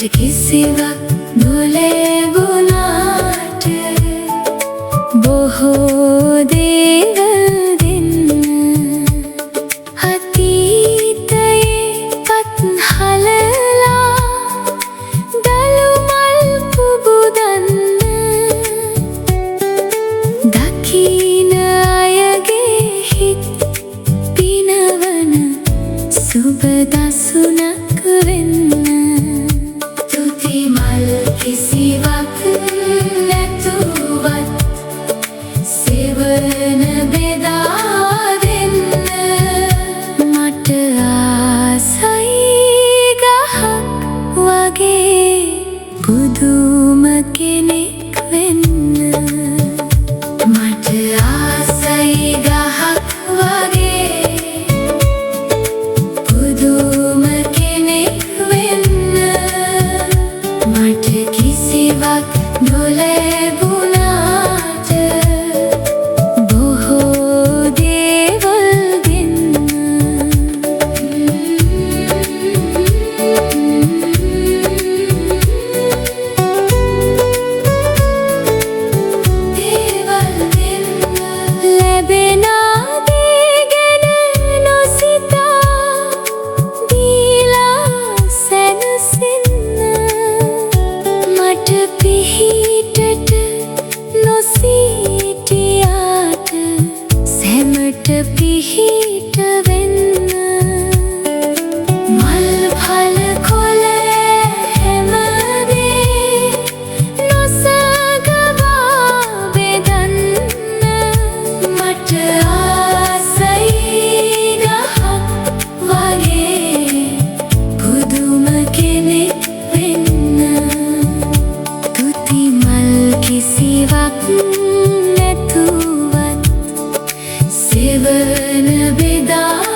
කිසිවක් නොලැබුණාට බොහෝ දේවල් දෙන්න අතීතයේ පත්හලලා දළු මල් පුබුදන්න දකින අයගේ හිත් පිනවන සුබ දසුනක් වෙන්න කිසිවක් නැතුවත් සෙවන බෙදා දෙන්න මට ආසයි ගහක් වගේ පුදුම කෙනෙක් වෙන්න මට ආසයි ගහක් වගේ පුදුම කෙනෙක් වෙන්න මට කිසිවක් නොලැබුණාට බොහෝ දේවල් දෙන්න ලැබෙන දේ ගැන නොසිතා දීලා සැනසෙන්න පිහිටට නොසිටියාට සැමට පිහිට වෙන්න මල් ඵල කොළ හැමදේ නොසගවා බෙදන්න මට ආසයි ගහක් වගේ පුදුම කෙනෙක් වෙන්න කිසිවක් නැතුවත් සෙවන බෙදා